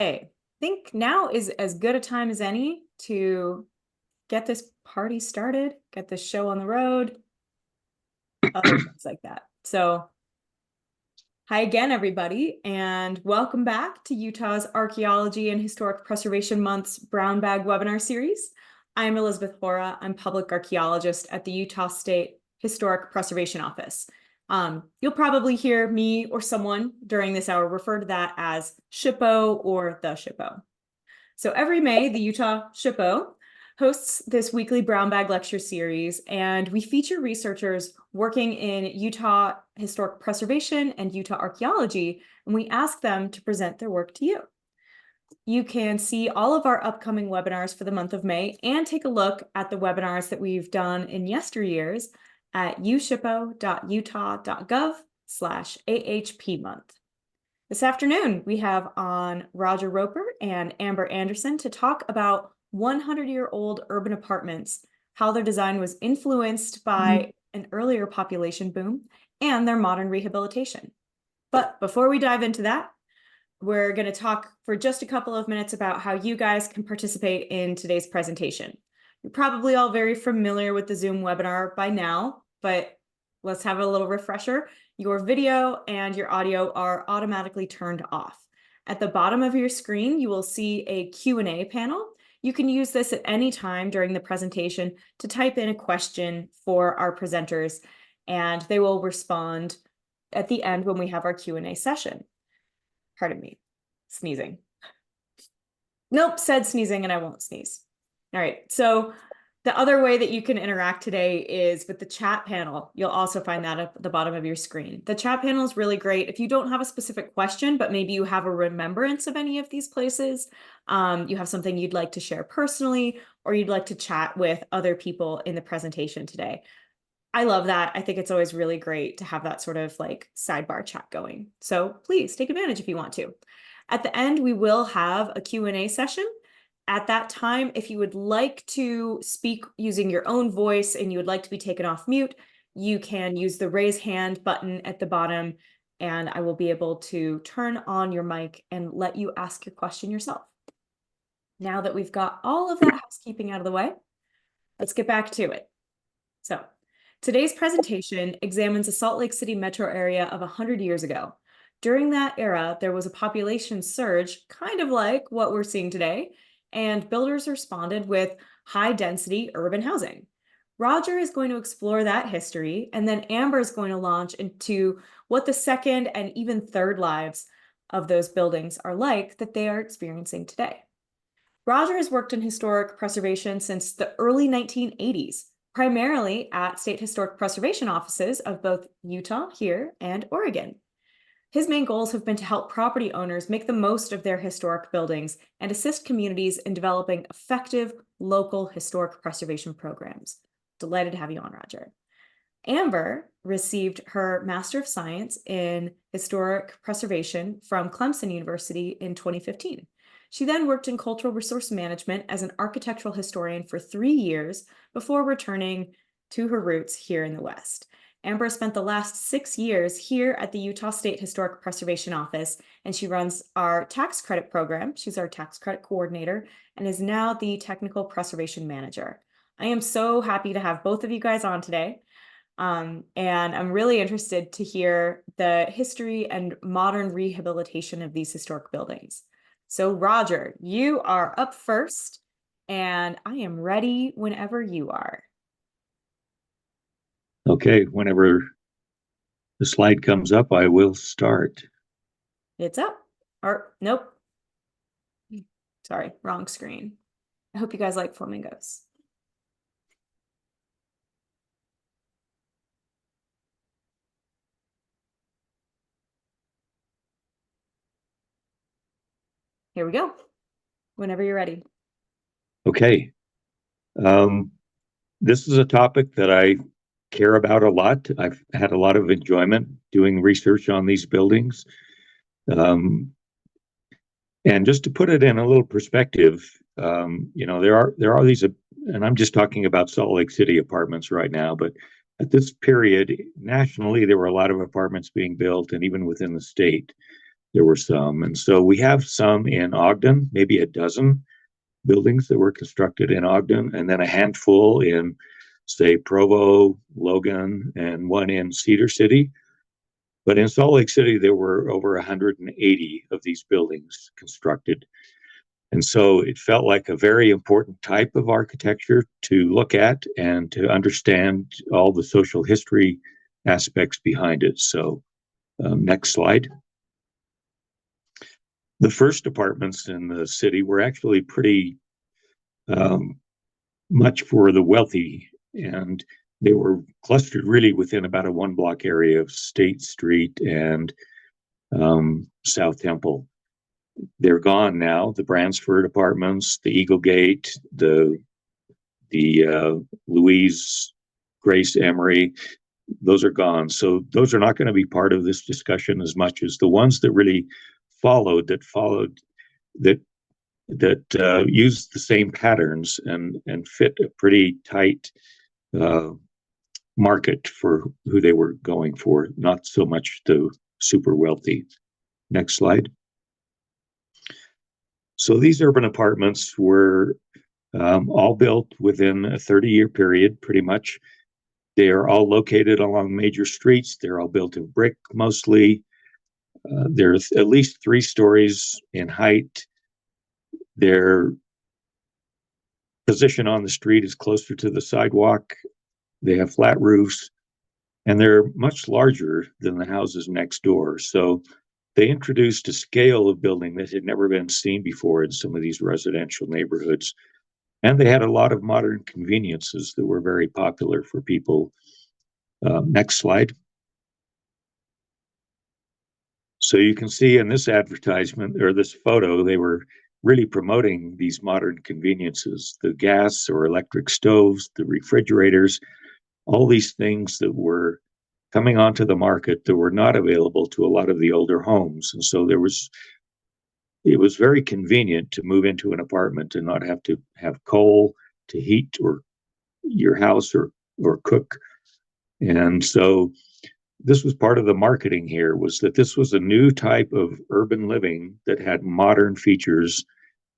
I think now is as good a time as any to get this party started, get this show on the road, other things like that. So, hi again, everybody, and welcome back to Utah's Archaeology and Historic Preservation Month's Brown Bag webinar series. I'm Elizabeth Hora. I'm public archaeologist at the Utah State Historic Preservation Office. You'll probably hear me or someone during this hour refer to that as SHPO or the SHPO. So every May, the Utah SHPO hosts this weekly brown bag lecture series, and we feature researchers working in Utah historic preservation and Utah archaeology, and we ask them to present their work to you. You can see all of our upcoming webinars for the month of May and take a look at the webinars that we've done in yesteryears at ushpo.utah.gov/AHP month. This afternoon, we have on Roger Roper and Amber Anderson to talk about 100-year-old urban apartments, how their design was influenced by an earlier population boom, and their modern rehabilitation. But before we dive into that, we're going to talk for just a couple of minutes about how you guys can participate in today's presentation. You're probably all very familiar with the Zoom webinar by now, but let's have a little refresher. Your video and your audio are automatically turned off. At the bottom of your screen, you will see a Q&A panel. You can use this at any time during the presentation to type in a question for our presenters, and they will respond at the end when we have our Q&A session. Pardon me, sneezing. Nope, said sneezing and I won't sneeze. All right, so the other way that you can interact today is with the chat panel. You'll also find that at the bottom of your screen. The chat panel is really great. If you don't have a specific question, but maybe you have a remembrance of any of these places, you have something you'd like to share personally, or you'd like to chat with other people in the presentation today. I love that. I think it's always really great to have that sort of like sidebar chat going. So please take advantage if you want to. At the end, we will have a Q&A session. At that time, if you would like to speak using your own voice and you would like to be taken off mute, you can use the raise hand button at the bottom, and I will be able to turn on your mic and let you ask your question yourself. Now that we've got all of that housekeeping out of the way, let's get back to it. So today's presentation examines the Salt Lake City metro area of 100 years ago. During that era, there was a population surge, kind of like what we're seeing today, and builders responded with high-density urban housing. Roger is going to explore that history, and then Amber is going to launch into what the second and even third lives of those buildings are like that they are experiencing today. Roger has worked in historic preservation since the early 1980s, primarily at state historic preservation offices of both Utah here and Oregon. His main goals have been to help property owners make the most of their historic buildings and assist communities in developing effective local historic preservation programs. Delighted to have you on, Roger. Amber received her Master of Science in Historic Preservation from Clemson University in 2015. She then worked in cultural resource management as an architectural historian for 3 years before returning to her roots here in the West. Amber spent the last 6 years here at the Utah State Historic Preservation Office, and she runs our tax credit program. She's our tax credit coordinator and is now the technical preservation manager. I am so happy to have both of you guys on today. And I'm really interested to hear the history and modern rehabilitation of these historic buildings. So Roger, you are up first, and I am ready whenever you are. Okay, whenever the slide comes up, I will start. It's up. Or nope. Sorry, wrong screen. I hope you guys like flamingos. Here we go. Whenever you're ready. Okay. This is a topic that I care about a lot. I've had a lot of enjoyment doing research on these buildings. And just to put it in a little perspective, there are these, and I'm just talking about Salt Lake City apartments right now, but at this period, nationally, there were a lot of apartments being built, and even within the state. there were some. And so we have some in Ogden, maybe a dozen buildings that were constructed in Ogden, and then a handful in, say, Provo, Logan, and one in Cedar City. But in Salt Lake City, there were over 180 of these buildings constructed. And so it felt like a very important type of architecture to look at and to understand all the social history aspects behind it. So next slide. The first apartments in the city were actually pretty much for the wealthy, and they were clustered really within about a 1 block area of State Street and South Temple. They're gone now. The Bransford apartments, the Eagle Gate, the Louise Grace Emery, those are gone. So those are not going to be part of this discussion as much as the ones that really followed that used the same patterns and fit a pretty tight market for who they were going for, not so much the super wealthy. Next slide. So these urban apartments were all built within a 30-year period, pretty much. They are all located along major streets. They're all built of brick mostly. There's at least 3 stories in height. Their position on the street is closer to the sidewalk. They have flat roofs, and they're much larger than the houses next door. So they introduced a scale of building that had never been seen before in some of these residential neighborhoods. And they had a lot of modern conveniences that were very popular for people. Next slide. So you can see in this advertisement or this photo, they were really promoting these modern conveniences, the gas or electric stoves, the refrigerators, all these things that were coming onto the market that were not available to a lot of the older homes. And so it was very convenient to move into an apartment and not have to have coal to heat or your house or cook. And so this was part of the marketing here, was that this was a new type of urban living that had modern features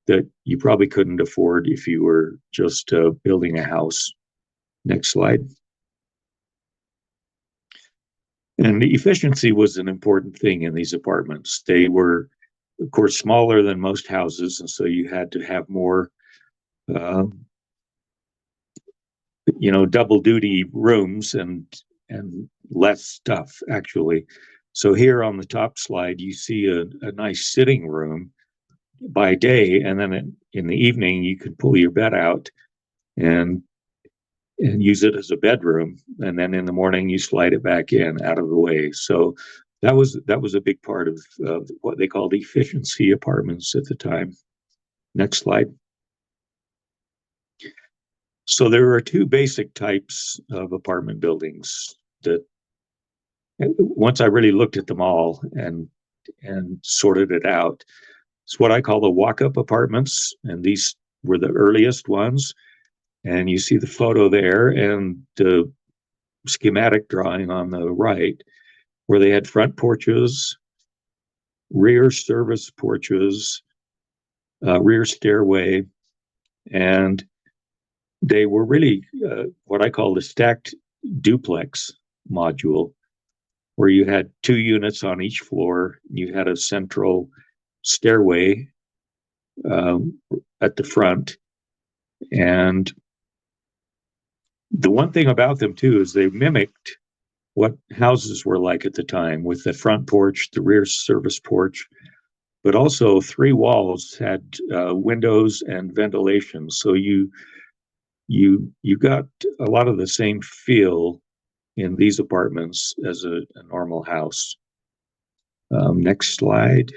that you probably couldn't afford if you were just building a house. Next slide. And the efficiency was an important thing in these apartments. They were, of course, smaller than most houses, and so you had to have more, double duty rooms and less stuff, actually. So here on the top slide, you see a nice sitting room by day, and then in the evening, you could pull your bed out and use it as a bedroom, and then in the morning you slide it back in out of the way. So that was a big part of what they called efficiency apartments at the time. Next slide. So there are 2 basic types of apartment buildings that, once I really looked at them all and sorted it out, it's what I call the walk-up apartments, and these were the earliest ones. And you see the photo there and the schematic drawing on the right, where they had front porches, rear service porches, rear stairway, and they were really what I call the stacked duplex module, where you had 2 units on each floor. You had a central stairway at the front. And the one thing about them, too, is they mimicked what houses were like at the time, with the front porch, the rear service porch, but also 3 walls had windows and ventilation. So you got a lot of the same feel in these apartments as a normal house. Next slide.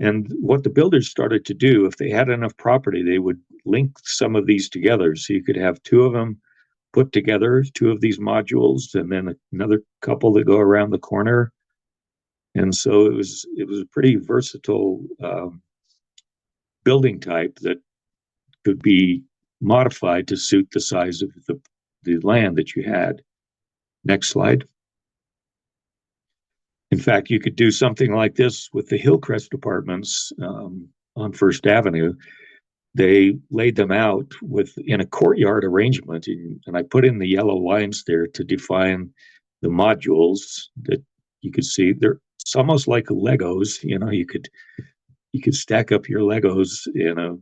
And what the builders started to do, if they had enough property, they would link some of these together. So you could have 2 of them put together, 2 of these modules, and then another couple that go around the corner. And so it was a pretty versatile building type that could be modified to suit the size of the land that you had. Next slide. In fact, you could do something like this with the Hillcrest apartments on First Avenue. They laid them out in a courtyard arrangement, and I put in the yellow lines there to define the modules that you could see. It's almost like Legos. You could stack up your Legos in a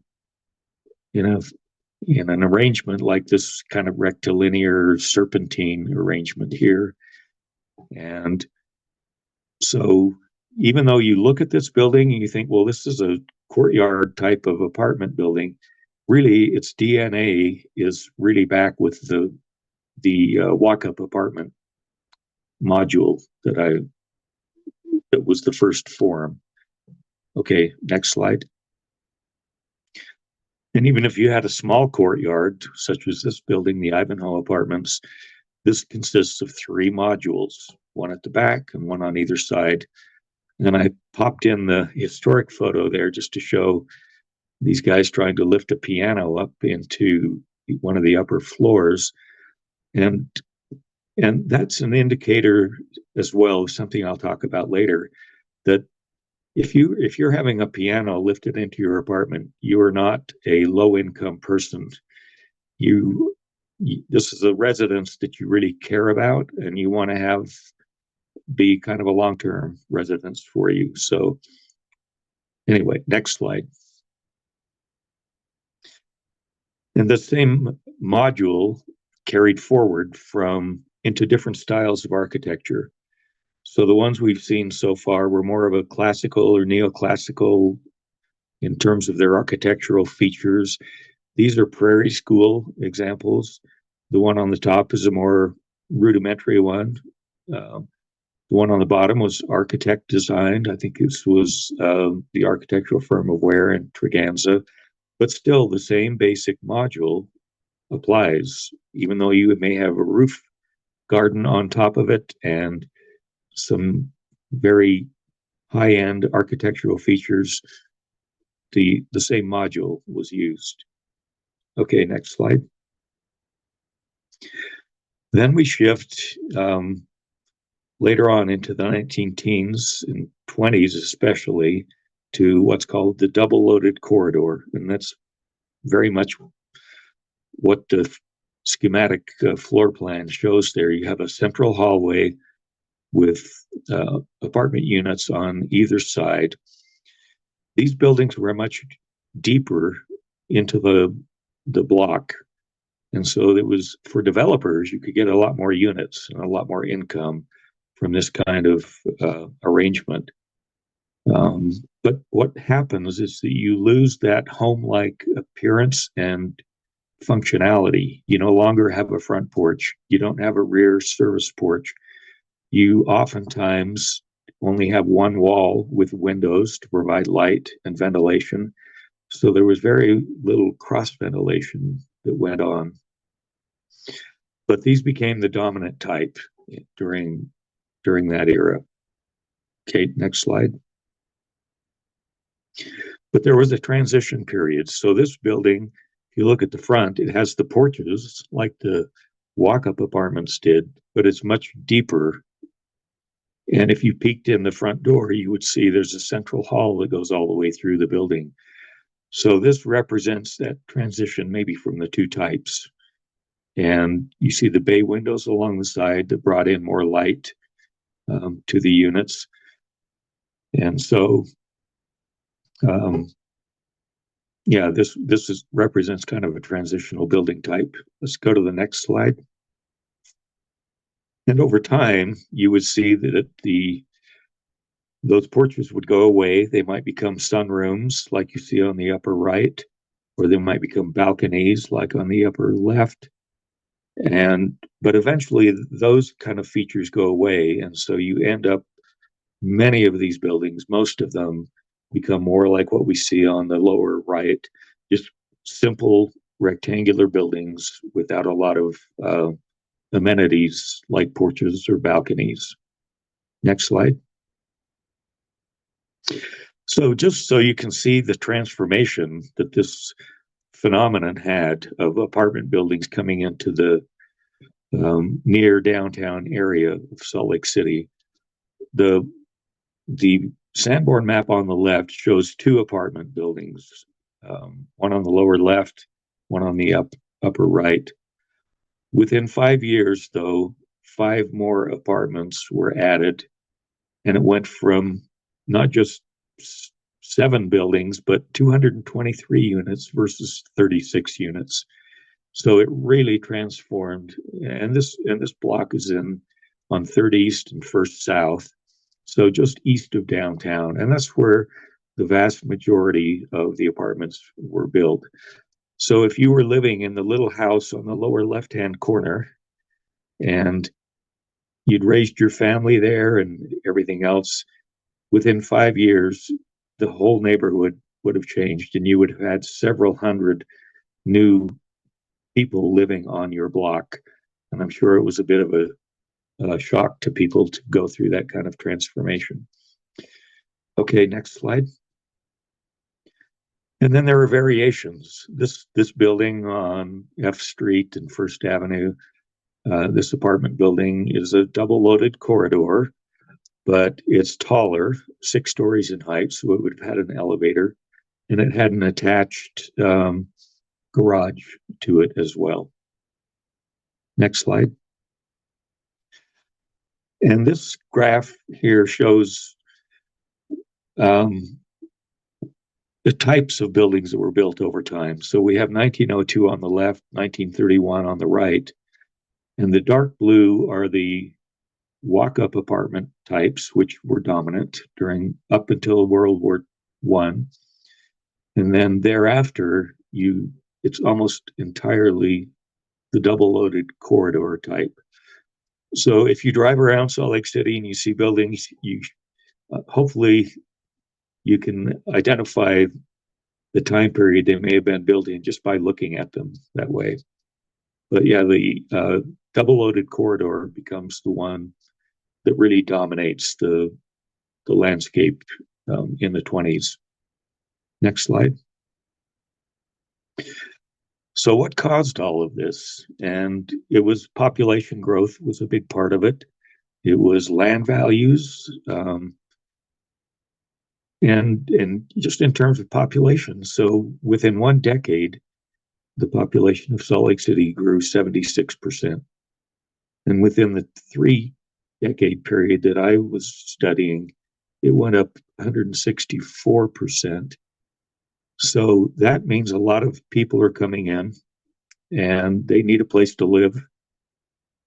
in an arrangement like this kind of rectilinear serpentine arrangement here. And so even though you look at this building and you think, well, this is a courtyard type of apartment building, really its DNA is really back with the walk-up apartment module that was the first form. Okay, next slide. And even if you had a small courtyard, such as this building, the Ivanhoe Apartments, this consists of 3 modules, one at the back and one on either side. And I popped in the historic photo there just to show these guys trying to lift a piano up into one of the upper floors. And that's an indicator as well, something I'll talk about later, that if you're having a piano lifted into your apartment, you are not a low-income person. This is a residence that you really care about, and you want to be kind of a long-term residence for you. So anyway, next slide. And the same module carried forward into different styles of architecture. So the ones we've seen so far were more of a classical or neoclassical in terms of their architectural features. These are Prairie School examples. The one on the top is a more rudimentary one. The one on the bottom was architect designed. I think this was the architectural firm of Ware and Treganza, but still the same basic module applies, even though you may have a roof garden on top of it and some very high-end architectural features. The same module was used. Okay, next slide. Then we shift later on into the 19-teens and 20s especially to what's called the double-loaded corridor. And that's very much what the schematic floor plan shows there. You have a central hallway with apartment units on either side. These buildings were much deeper into the block. And so it was, for developers, you could get a lot more units and a lot more income from this kind of arrangement. But what happens is that you lose that home-like appearance and functionality. You no longer have a front porch. You don't have a rear service porch. You oftentimes only have one wall with windows to provide light and ventilation. So there was very little cross ventilation that went on. But these became the dominant type during that era. Okay, next slide. But there was a transition period. So this building, if you look at the front, it has the porches like the walk-up apartments did, but it's much deeper. And if you peeked in the front door, you would see there's a central hall that goes all the way through the building. So this represents that transition maybe from the 2 types. And you see the bay windows along the side that brought in more light to the units. And so, yeah, this represents kind of a transitional building type. Let's go to the next slide. And over time, you would see that those porches would go away. They might become sunrooms, like you see on the upper right, or they might become balconies, like on the upper left. But eventually, those kind of features go away, and so you end up, many of these buildings, most of them, become more like what we see on the lower right, just simple rectangular buildings without a lot of amenities like porches or balconies. Next slide. So just so you can see the transformation that this phenomenon had of apartment buildings coming into the near downtown area of Salt Lake City, the The Sanborn map on the left shows two apartment buildings, one on the lower left, one on the upper right. Within 5 years, though, five more apartments were added, and it went from not just seven buildings, but 223 units versus 36 units. So it really transformed. And this block is in on 3rd East and 1st South, so just east of downtown, and that's where the vast majority of the apartments were built. So if you were living in the little house on the lower left-hand corner and you'd raised your family there and everything else, within 5 years, the whole neighborhood would have changed and you would have had several hundred new people living on your block. And I'm sure it was a bit of a shock to people to go through that kind of transformation. Okay, next slide. And then there are variations. This building on F Street and First Avenue, this apartment building is a double-loaded corridor, but it's taller, 6 stories in height, so it would have had an elevator, and it had an attached garage to it as well. Next slide. And this graph here shows the types of buildings that were built over time. So we have 1902 on the left, 1931 on the right, and the dark blue are the walk-up apartment types, which were dominant during up until World War I. And then thereafter, it's almost entirely the double-loaded corridor type. So if you drive around Salt Lake City and you see buildings, hopefully you can identify the time period they may have been built in just by looking at them that way. But yeah, the double-loaded corridor becomes the one that really dominates the landscape in the 20s. Next slide. So what caused all of this? And it was population growth was a big part of it. It was land values, and just in terms of population. So within 1 decade, the population of Salt Lake City grew 76%. And within the 3-decade period that I was studying, it went up 164%. So that means a lot of people are coming in and they need a place to live.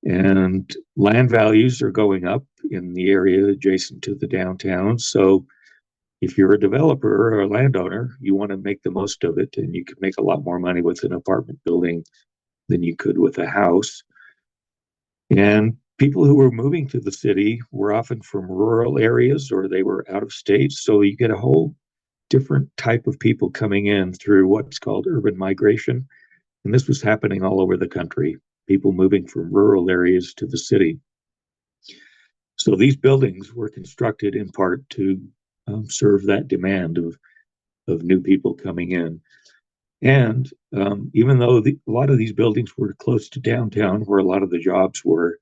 And land values are going up in the area adjacent to the downtown. So if you're a developer or a landowner, you want to make the most of it, and you could make a lot more money with an apartment building than you could with a house. And people who were moving to the city were often from rural areas or they were out of state. So you get a whole different type of people coming in through what's called urban migration. And this was happening all over the country, people moving from rural areas to the city. So these buildings were constructed in part to serve that demand of new people coming in. And even though a lot of these buildings were close to downtown, where a lot of the jobs were,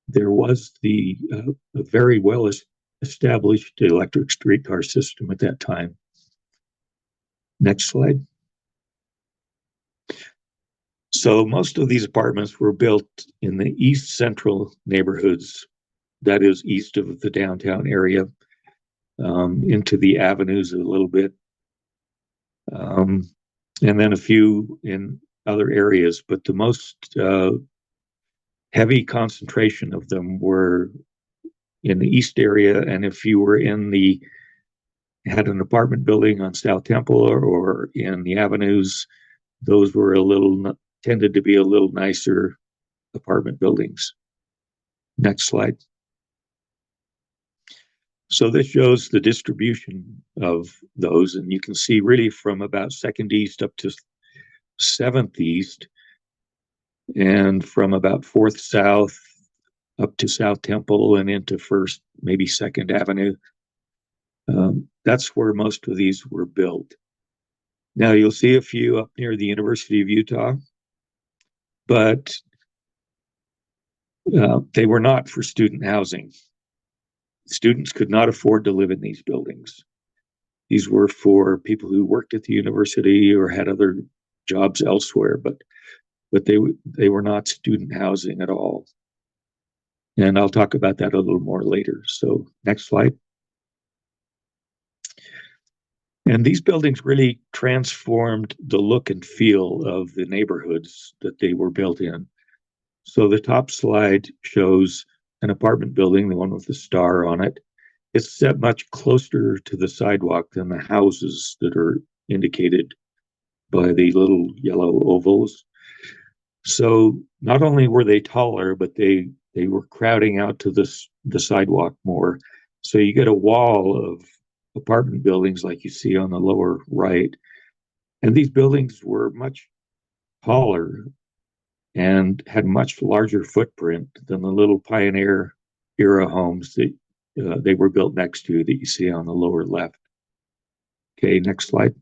there was a very well established electric streetcar system at that time. Next slide. So most of these apartments were built in the east central neighborhoods, that is east of the downtown area, into the avenues a little bit, and then a few in other areas. But the most heavy concentration of them were in the east area. And if you were had an apartment building on South Temple or in the avenues, those were tended to be a little nicer apartment buildings. Next slide. So this shows the distribution of those, and you can see really from about 2nd East up to 7th East, and from about 4th South up to South Temple and into 1st, maybe 2nd Avenue. That's where most of these were built. Now you'll see a few up near the University of Utah, but they were not for student housing. students could not afford to live in these buildings. These were for people who worked at the university or had other jobs elsewhere, but they were not student housing at all. And I'll talk about that a little more later. So next slide. And these buildings really transformed the look and feel of the neighborhoods that they were built in. So the top slide shows an apartment building, the one with the star on it. It's set much closer to the sidewalk than the houses that are indicated by the little yellow ovals. So not only were they taller, but they were crowding out to the sidewalk more. So you get a wall of apartment buildings like you see on the lower right. And these buildings were much taller and had much larger footprint than the little pioneer era homes that they were built next to that you see on the lower left. Okay, next slide.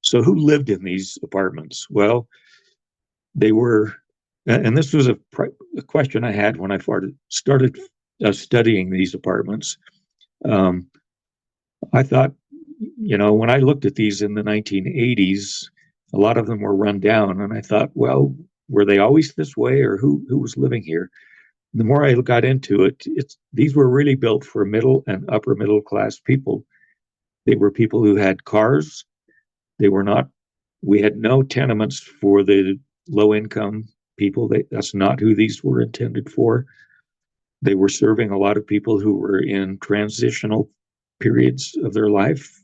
So who lived in these apartments? Well, they were, and this was a question I had when I started studying these apartments. I thought, when I looked at these in the 1980s, a lot of them were run down, and I thought, well, were they always this way, or who was living here? The more I got into it, these were really built for middle and upper middle class people. They were people who had cars. We had no tenements for the low income people. That's not who these were intended for. They were serving a lot of people who were in transitional periods of their life.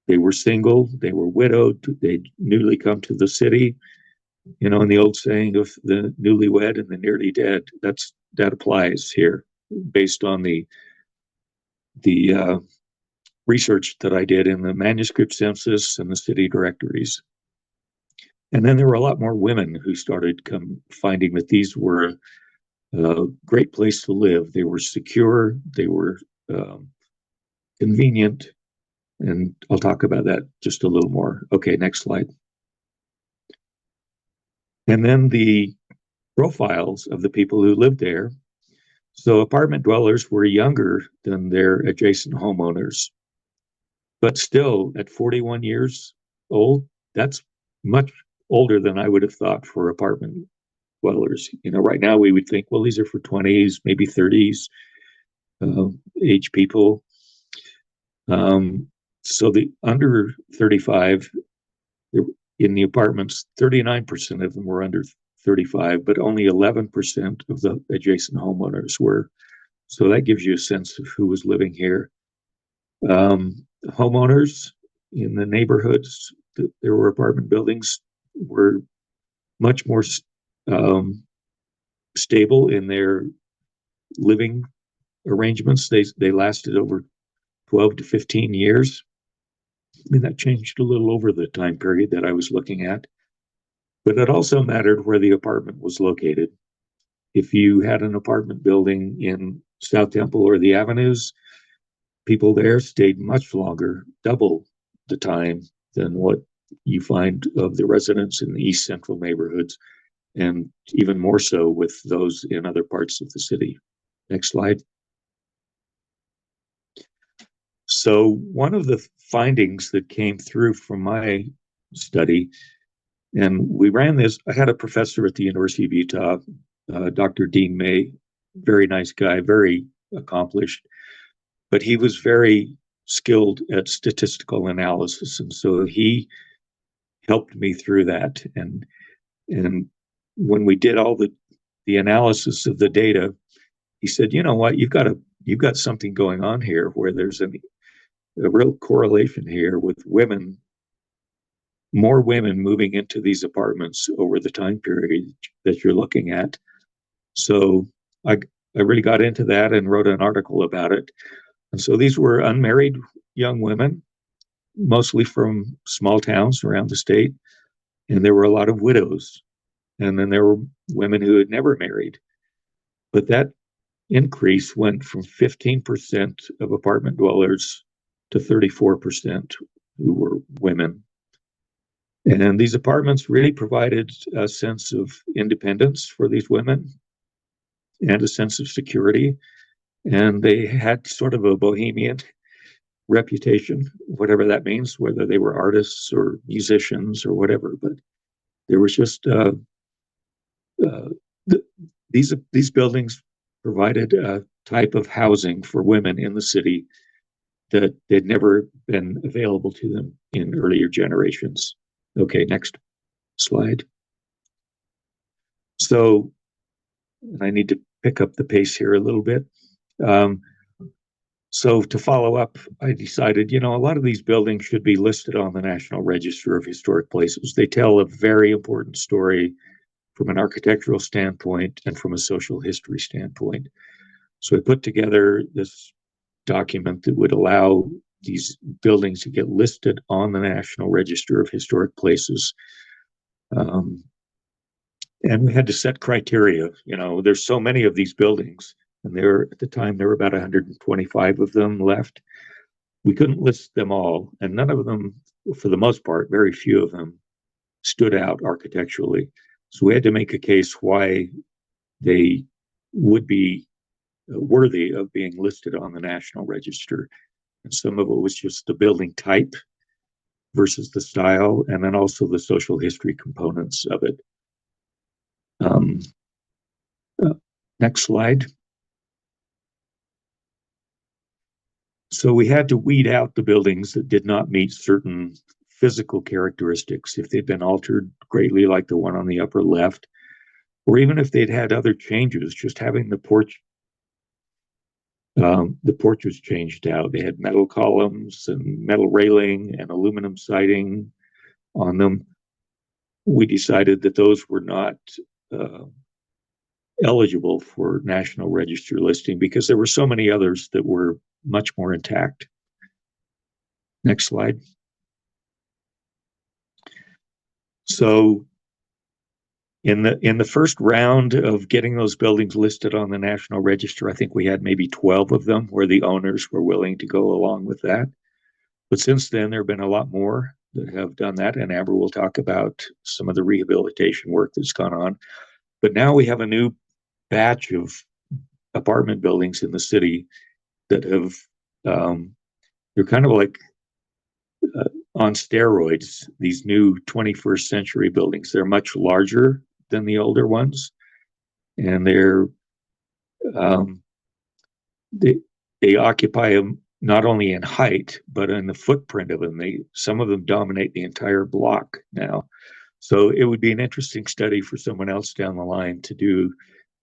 They were single, they were widowed, they'd newly come to the city. In the old saying of the newlywed and the nearly dead, that applies here based on the research that I did in the manuscript census and the city directories. And then there were a lot more women who started finding that these were a great place to live. They were secure, they were convenient, and I'll talk about that just a little more. Okay, next slide. And then the profiles of the people who lived there. So apartment dwellers were younger than their adjacent homeowners, but still at 41 years old, that's much older than I would have thought for apartment dwellers. Right now we would think, well, these are for 20s, maybe 30s age people. So the under 35 in the apartments, 39% of them were under 35, but only 11% of the adjacent homeowners were. So that gives you a sense of who was living here. Homeowners in the neighborhoods that there were apartment buildings were much more stable in their living arrangements. They lasted over 12 to 15 years. That changed a little over the time period that I was looking at. But it also mattered where the apartment was located. If you had an apartment building in South Temple or the Avenues, people there stayed much longer, double the time than what you find of the residents in the East Central neighborhoods, and even more so with those in other parts of the city. Next slide. So one of the findings that came through from my study, and we ran this, I had a professor at the University of Utah, Dr. Dean May, very nice guy, very accomplished, but he was very skilled at statistical analysis. And so he helped me through that. And when we did all the analysis of the data, he said, you know what, you've got something going on here where there's a real correlation here with more women moving into these apartments over the time period that you're looking at. So I really got into that and wrote an article about it. And so these were unmarried young women, mostly from small towns around the state. And there were a lot of widows. And then there were women who had never married. But that increase went from 15% of apartment dwellers to 34% who were women. And these apartments really provided a sense of independence for these women and a sense of security. and they had sort of a bohemian reputation, whatever that means, whether they were artists or musicians or whatever. But there was just uh, these buildings provided a type of housing for women in the city that had never been available to them in earlier generations. Okay, next slide. So I need to pick up the pace here a little bit. Um, so to follow up, I decided, a lot of these buildings should be listed on the National Register of Historic Places. They tell a very important story from an architectural standpoint and from a social history standpoint. So I put together this document that would allow these buildings to get listed on the National Register of Historic Places. And we had to set criteria. There's so many of these buildings, and at the time there were about 125 of them left. We couldn't list them all, and none of them, for the most part, very few of them stood out architecturally. So we had to make a case why they would be worthy of being listed on the National Register. And some of it was just the building type versus the style, and then also the social history components of it. Um, Next slide. So we had to weed out the buildings that did not meet certain physical characteristics. If they'd been altered greatly, like the one on the upper left, or even if they'd had other changes, just having the porch was changed out. They had metal columns and metal railing and aluminum siding on them. We decided that those were not eligible for National Register listing because there were so many others that were much more intact. Next slide. So in the first round of getting those buildings listed on the National Register, I think we had maybe 12 of them where the owners were willing to go along with that. But since then, there have been a lot more that have done that, and Amber will talk about some of the rehabilitation work that's gone on. But now we have a new batch of apartment buildings in the city that have, they're kind of like on steroids, these new 21st century buildings. They're much larger than the older ones, and um, they occupy them not only in height but in the footprint of them. Some of them dominate the entire block now. So it would be an interesting study for someone else down the line to do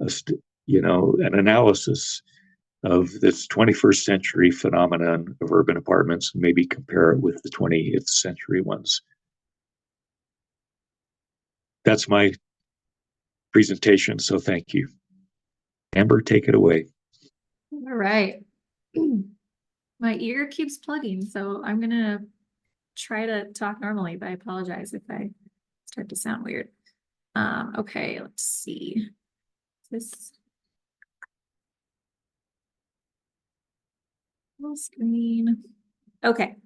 an analysis of this 21st century phenomenon of urban apartments and maybe compare it with the 20th century ones. That's my presentation, so thank you. Amber, take it away. All right. My ear keeps plugging, so I'm gonna try to talk normally, but I apologize if I start to sound weird. Okay, let's see. This full screen. Okay,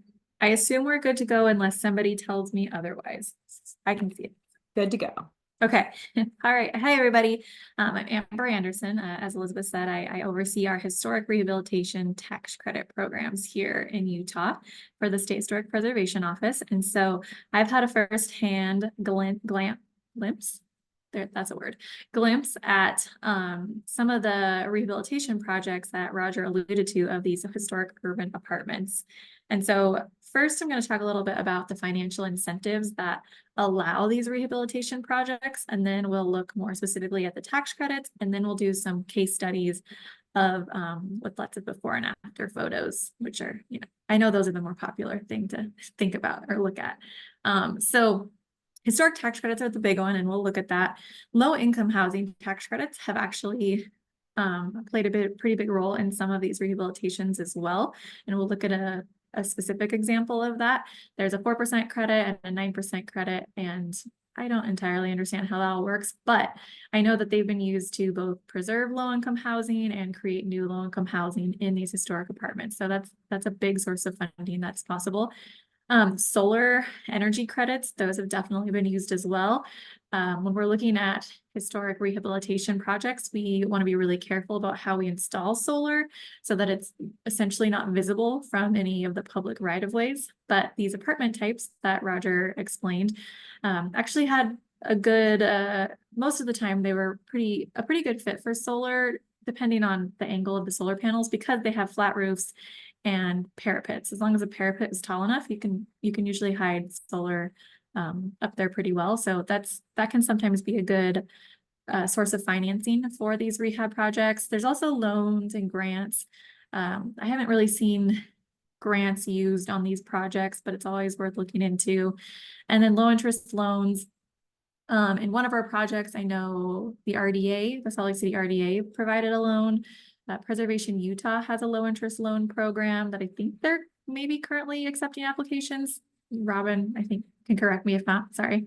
I assume we're good to go unless somebody tells me otherwise. I can see it. Good to go. Okay. All right. Hi, everybody. I'm Amber Anderson. As Elizabeth said, I oversee our historic rehabilitation tax credit programs here in Utah for the State Historic Preservation Office. And so I've had a firsthand glimpse. That's a word. Glimpse at some of the rehabilitation projects that Roger alluded to of these historic urban apartments. And so first, I'm going to talk a little bit about the financial incentives that allow these rehabilitation projects, and then we'll look more specifically at the tax credits, and then we'll do some case studies of with lots of before and after photos, which are, I know those are the more popular thing to think about or look at. So historic tax credits are the big one, and we'll look at that. Low income housing tax credits have actually played a pretty big role in some of these rehabilitations as well. And we'll look at a specific example of that. There's a 4% credit and a 9% credit, and I don't entirely understand how that all works, but I know that they've been used to both preserve low-income housing and create new low-income housing in these historic apartments. So that's a big source of funding that's possible. Solar energy credits, those have definitely been used as well. When we're looking at historic rehabilitation projects, we want to be really careful about how we install solar so that it's essentially not visible from any of the public right-of-ways. But these apartment types that Roger explained actually had a good, most of the time they were a pretty good fit for solar, depending on the angle of the solar panels, because they have flat roofs and parapets. As long as a parapet is tall enough, you can usually hide solar up there pretty well. So that can sometimes be a good source of financing for these rehab projects. There's also loans and grants. I haven't really seen grants used on these projects, but it's always worth looking into. And then low interest loans. In one of our projects, I know the RDA, the Salt Lake City RDA, provided a loan. Preservation Utah has a low interest loan program that I think they're maybe currently accepting applications. Robin, I think, can correct me if not, sorry.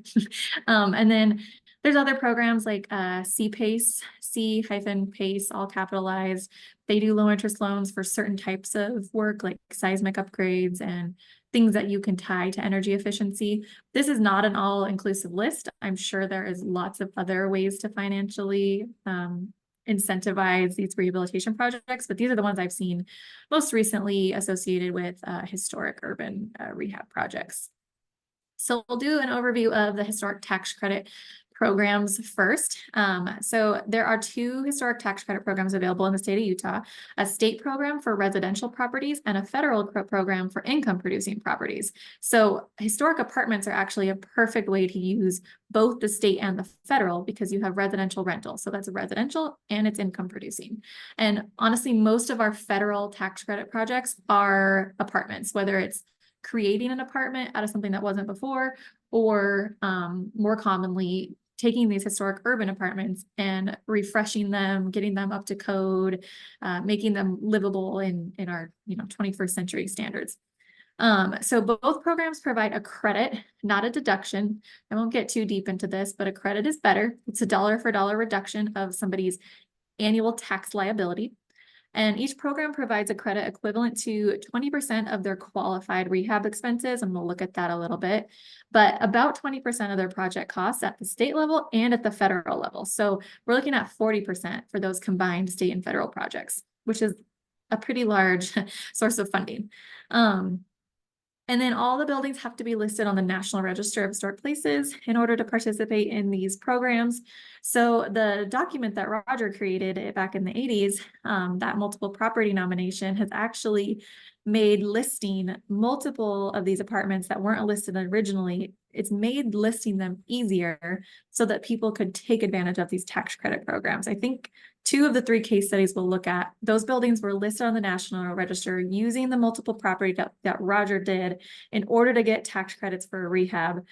And then there's other programs like C-PACE, C-PACE, all capitalized. They do low interest loans for certain types of work like seismic upgrades and things that you can tie to energy efficiency. This is not an all-inclusive list. I'm sure there is lots of other ways to financially incentivize these rehabilitation projects, but these are the ones I've seen most recently associated with historic urban rehab projects. So we'll do an overview of the historic tax credit programs first. So there are 2 historic tax credit programs available in the state of Utah, a state program for residential properties and a federal program for income producing properties. So historic apartments are actually a perfect way to use both the state and the federal because you have residential rental. So that's residential and it's income producing. And honestly, most of our federal tax credit projects are apartments, whether it's creating an apartment out of something that wasn't before, or more commonly taking these historic urban apartments and refreshing them, getting them up to code, making them livable in our 21st century standards. So both programs provide a credit, not a deduction. I won't get too deep into this, but a credit is better. It's a dollar for dollar reduction of somebody's annual tax liability. And each program provides a credit equivalent to 20% of their qualified rehab expenses, and we'll look at that a little bit, but about 20% of their project costs at the state level and at the federal level. So we're looking at 40% for those combined state and federal projects, which is a pretty large source of funding. And then all the buildings have to be listed on the National Register of Historic Places in order to participate in these programs. So the document that Roger created back in the 80s, that multiple property nomination, has actually made listing multiple of these apartments that weren't listed originally. It's made listing them easier so that people could take advantage of these tax credit programs. I think 2 of the 3 case studies we'll look at, those buildings were listed on the National Register using the multiple property that Roger did in order to get tax credits for a rehab,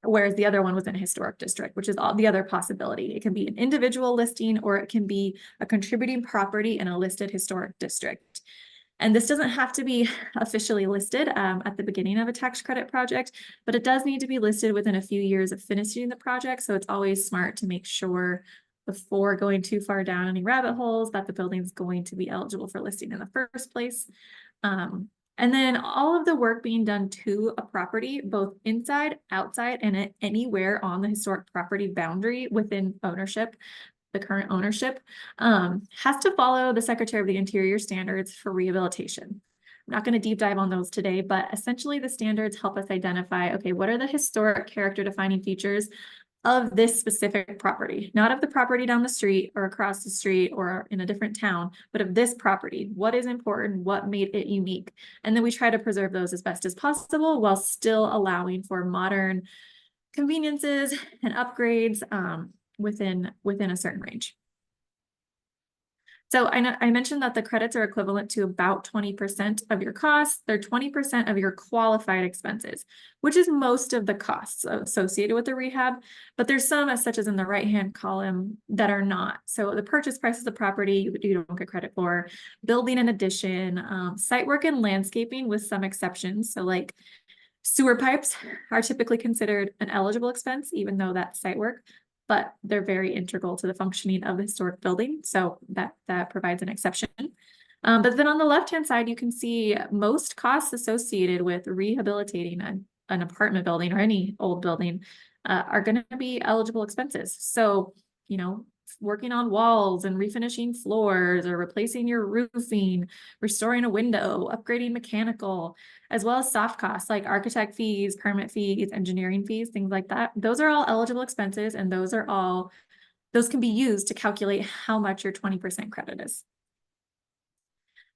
whereas the other one was in a historic district, which is all the other possibility. It can be an individual listing or it can be a contributing property in a listed historic district. And this doesn't have to be officially listed at the beginning of a tax credit project, but it does need to be listed within a few years of finishing the project. So it's always smart to make sure before going too far down any rabbit holes that the building's going to be eligible for listing in the first place. And then all of the work being done to a property, both inside, outside, and anywhere on the historic property boundary within ownership, the current ownership, has to follow the Secretary of the Interior standards for rehabilitation. I'm not going to deep dive on those today, but essentially the standards help us identify, okay, what are the historic character defining features of this specific property, not of the property down the street or across the street or in a different town, but of this property. What is important? What made it unique? And then we try to preserve those as best as possible while still allowing for modern conveniences and upgrades within a certain range. So I mentioned that the credits are equivalent to about 20% of your costs. They're 20% of your qualified expenses, which is most of the costs associated with the rehab. But there's some, such as in the right-hand column, that are not. So the purchase price of the property, you don't get credit for. Building an addition, site work and landscaping with some exceptions. So like sewer pipes are typically considered an eligible expense, even though that's site work, but they're very integral to the functioning of the historic building. So that provides an exception. But then on the left-hand side, you can see most costs associated with rehabilitating an apartment building or any old building are going to be eligible expenses. So, you know, working on walls and refinishing floors or replacing your roofing, restoring a window, upgrading mechanical, as well as soft costs like architect fees, permit fees, engineering fees, things like that. Those are all eligible expenses, and those can be used to calculate how much your 20% credit is.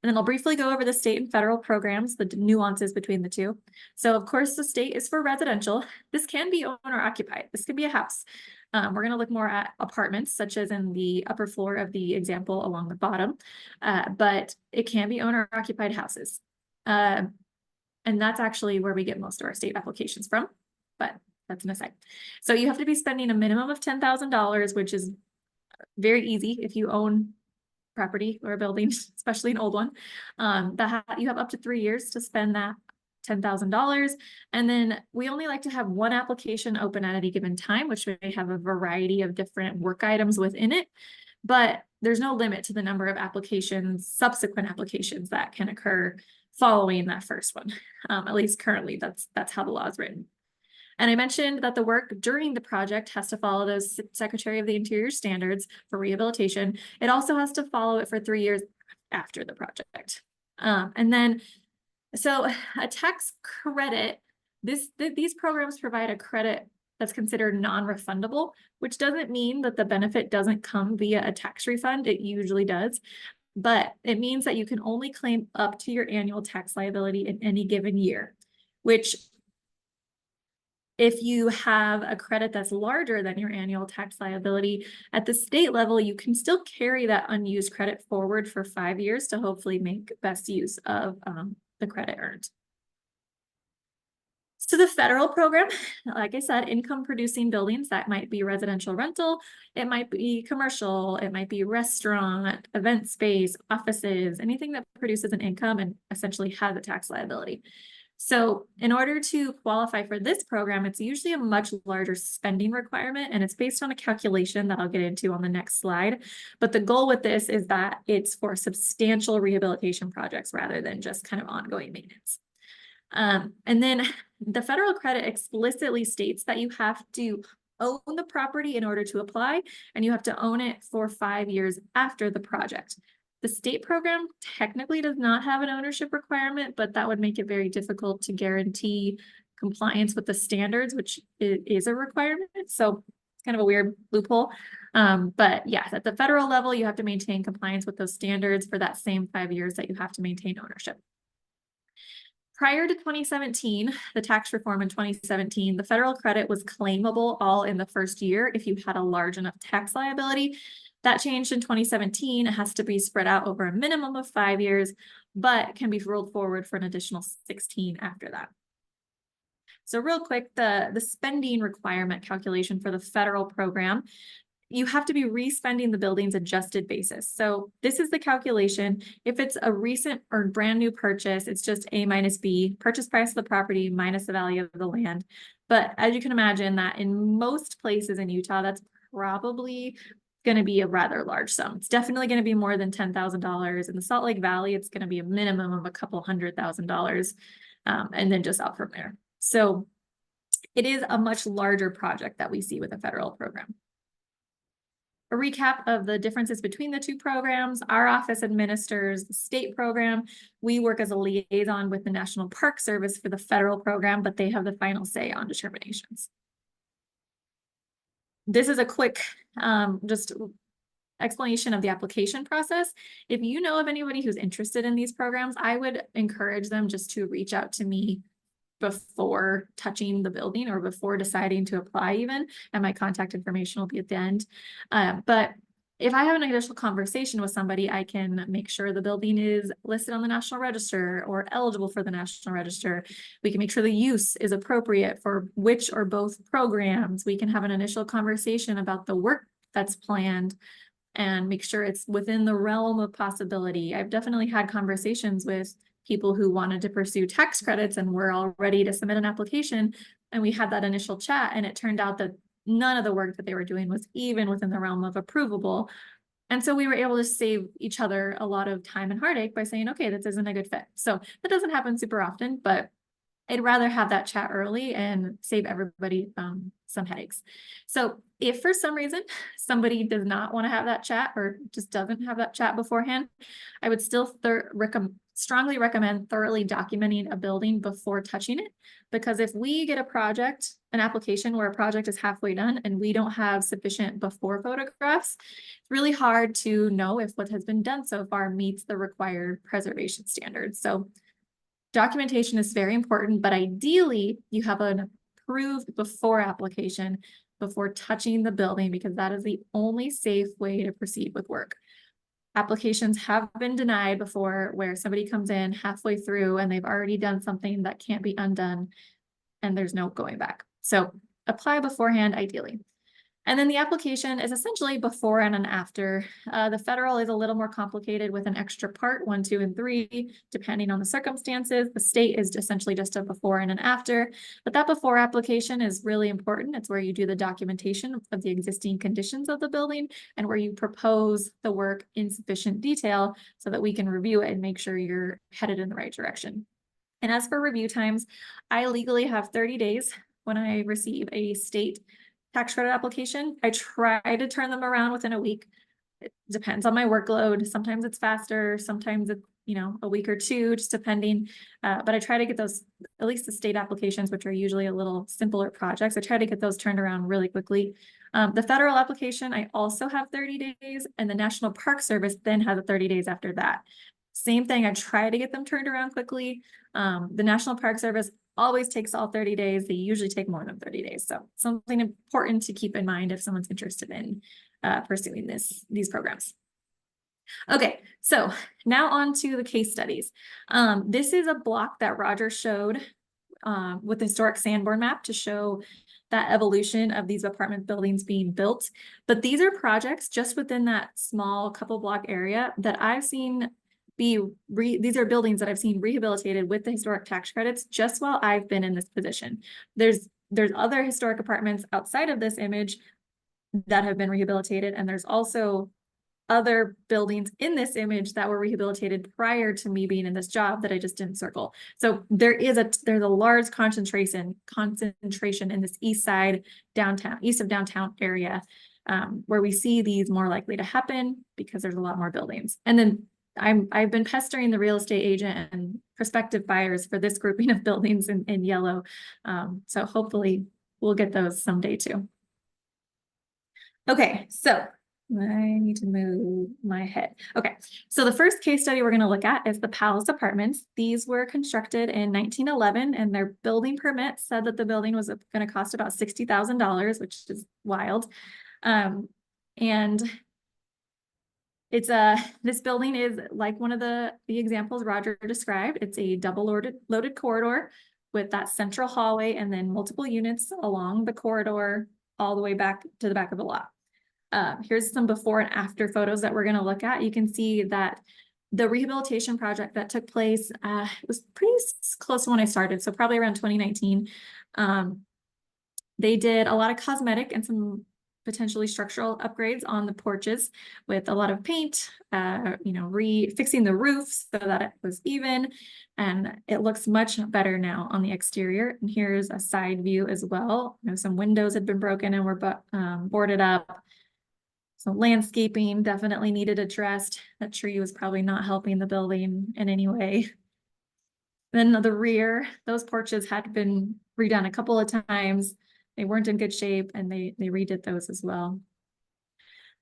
And then I'll briefly go over the state and federal programs, the nuances between the two. So of course, the state is for residential. This can be owner occupied. This could be a house. We're going to look more at apartments, such as in the upper floor of the example along the bottom, but it can be owner occupied houses. And that's actually where we get most of our state applications from, but that's an aside. So you have to be spending a minimum of $10,000, which is very easy if you own property or a building, especially an old one. You have up to 3 years to spend that $10,000. And then we only like to have one application open at any given time, which may have a variety of different work items within it. But there's no limit to the number of applications, subsequent applications that can occur following that first one. At least currently, that's how the law is written. And I mentioned that the work during the project has to follow those Secretary of the Interior standards for rehabilitation. It also has to follow it for 3 years after the project. And then, so a tax credit, these programs provide a credit that's considered non-refundable, which doesn't mean that the benefit doesn't come via a tax refund. It usually does. But it means that you can only claim up to your annual tax liability in any given year, which if you have a credit that's larger than your annual tax liability at the state level, you can still carry that unused credit forward for 5 years to hopefully make best use of the credit earned. So the federal program, like I said, income producing buildings, that might be residential rental, it might be commercial, it might be restaurant, event space, offices, anything that produces an income and essentially has a tax liability. So in order to qualify for this program, it's usually a much larger spending requirement, and it's based on a calculation that I'll get into on the next slide. But the goal with this is that it's for substantial rehabilitation projects rather than just kind of ongoing maintenance. And then the federal credit explicitly states that you have to own the property in order to apply, and you have to own it for 5 years after the project. The state program technically does not have an ownership requirement, but that would make it very difficult to guarantee compliance with the standards, which is a requirement. So it's kind of a weird loophole. But yes, at the federal level, you have to maintain compliance with those standards for that same 5 years that you have to maintain ownership. Prior to 2017, the tax reform in 2017, the federal credit was claimable all in the first year if you had a large enough tax liability. That changed in 2017. It has to be spread out over a minimum of 5 years, but can be rolled forward for an additional 16 after that. So real quick, the spending requirement calculation for the federal program, you have to be respending the building's adjusted basis. So this is the calculation. If it's a recent or brand new purchase, it's just A minus B, purchase price of the property minus the value of the land. But as you can imagine, that in most places in Utah, that's probably going to be a rather large sum. It's definitely going to be more than $10,000. In the Salt Lake Valley, it's going to be a minimum of a couple $100,000, and then just up from there. So it is a much larger project that we see with the federal program. A recap of the differences between the two programs. Our office administers the state program. We work as a liaison with the National Park Service for the federal program, but they have the final say on determinations. This is a quick just explanation of the application process. If you know of anybody who's interested in these programs, I would encourage them just to reach out to me before touching the building or before deciding to apply even, and my contact information will be at the end. But if I have an initial conversation with somebody, I can make sure the building is listed on the National Register or eligible for the National Register. We can make sure the use is appropriate for which or both programs. We can have an initial conversation about the work that's planned and make sure it's within the realm of possibility. I've definitely had conversations with people who wanted to pursue tax credits and were all ready to submit an application. And we had that initial chat, and it turned out that none of the work that they were doing was even within the realm of approvable. And so we were able to save each other a lot of time and heartache by saying, okay, this isn't a good fit. So that doesn't happen super often, but I'd rather have that chat early and save everybody some headaches. So if for some reason somebody does not want to have that chat or just doesn't have that chat beforehand, I would still strongly recommend thoroughly documenting a building before touching it. Because if we get an application where a project is halfway done and we don't have sufficient before photographs, it's really hard to know if what has been done so far meets the required preservation standards. So documentation is very important, but ideally you have an approved before application before touching the building, because that is the only safe way to proceed with work. Applications have been denied before where somebody comes in halfway through and they've already done something that can't be undone and there's no going back. So apply beforehand, ideally. And then the application is essentially before and an after. The federal is a little more complicated with an extra part 1, 2, and 3, depending on the circumstances. The state is essentially just a before and an after, but that before application is really important. It's where you do the documentation of the existing conditions of the building and where you propose the work in sufficient detail so that we can review it and make sure you're headed in the right direction. And as for review times, I legally have 30 days when I receive a state tax credit application. I try to turn them around within a week. It depends on my workload. Sometimes it's faster, sometimes it's, a week or two, just depending. But I try to get those, at least the state applications, which are usually a little simpler projects, I try to get those turned around really quickly. The federal application, I also have 30 days, and the National Park Service then has a 30 days after that. Same thing, I try to get them turned around quickly. The National Park Service always takes all 30 days. They usually take more than 30 days. So something important to keep in mind if someone's interested in pursuing these programs. Okay, so now on to the case studies. This is a block that Roger showed with the historic Sanborn map to show that evolution of these apartment buildings being built. But these are projects just within that small couple block area that I've seen these are buildings that I've seen rehabilitated with the historic tax credits just while I've been in this position. There's other historic apartments outside of this image that have been rehabilitated, and there's also other buildings in this image that were rehabilitated prior to me being in this job that I just didn't circle. So there's a large concentration in this east of downtown area where we see these more likely to happen because there's a lot more buildings. And then I've been pestering the real estate agent and prospective buyers for this grouping of buildings in yellow. So hopefully we'll get those someday too. Okay, so I need to move my head. Okay, so the first case study we're going to look at is the Palace Apartments. These were constructed in 1911, and their building permit said that the building was going to cost about $60,000, which is wild. And it's this building is like one of the examples Roger described. It's a double loaded corridor with that central hallway and then multiple units along the corridor all the way back to the back of the lot. Here's some before and after photos that we're going to look at. You can see that the rehabilitation project that took place it was pretty close to when I started, so probably around 2019. They did a lot of cosmetic and some potentially structural upgrades on the porches with a lot of paint, fixing the roof so that it was even, and it looks much better now on the exterior. And here's a side view as well. Some windows had been broken and were boarded up. So landscaping definitely needed addressed. That tree was probably not helping the building in any way. Then the rear, those porches had been redone a couple of times. They weren't in good shape, and they redid those as well.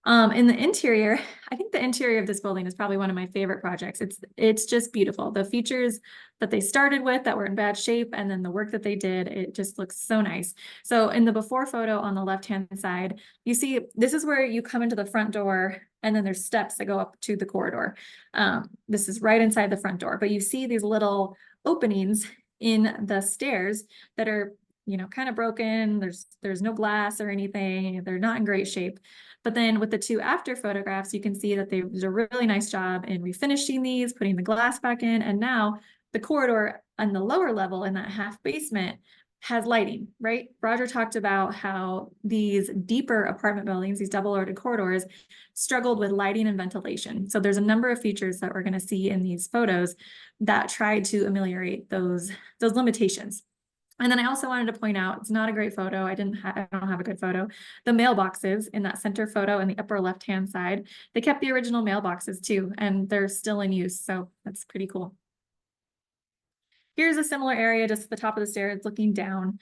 In the interior, I think the interior of this building is probably one of my favorite projects. It's just beautiful. The features that they started with that were in bad shape, and then the work that they did, it just looks so nice. So in the before photo on the left-hand side, you see this is where you come into the front door, and then there's steps that go up to the corridor. This is right inside the front door, but you see these little openings in the stairs that are kind of broken. There's no glass or anything. They're not in great shape. But then with the two after photographs, you can see that they did a really nice job in refinishing these, putting the glass back in. And now the corridor on the lower level in that half basement, has lighting, right? Roger talked about how these deeper apartment buildings, these double-ordered corridors, struggled with lighting and ventilation. So there's a number of features that we're going to see in these photos that try to ameliorate those limitations. And then I also wanted to point out, it's not a great photo. I don't have a good photo. The mailboxes in that center photo in the upper left-hand side, they kept the original mailboxes too, and they're still in use. So that's pretty cool. Here's a similar area just at the top of the stairs looking down.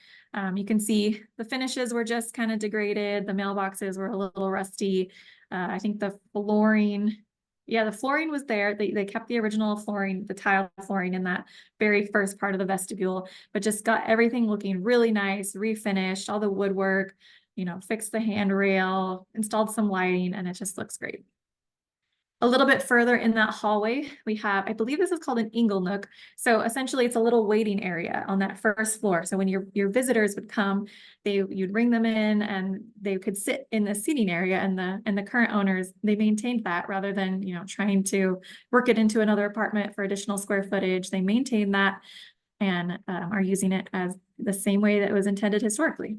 You can see the finishes were just kind of degraded. The mailboxes were a little rusty. I think the flooring, yeah, the flooring was there. They kept the original flooring, the tile flooring in that very first part of the vestibule, but just got everything looking really nice, refinished, all the woodwork, you know, fixed the handrail, installed some lighting, and it just looks great. A little bit further in that hallway, we have, I believe this is called an ingle nook. So essentially it's a little waiting area on that first floor. So when your visitors would come, you'd bring them in and they could sit in the seating area, and the current owners, they maintained that rather than, you know, trying to work it into another apartment for additional square footage. They maintained that and are using it as the same way that it was intended historically.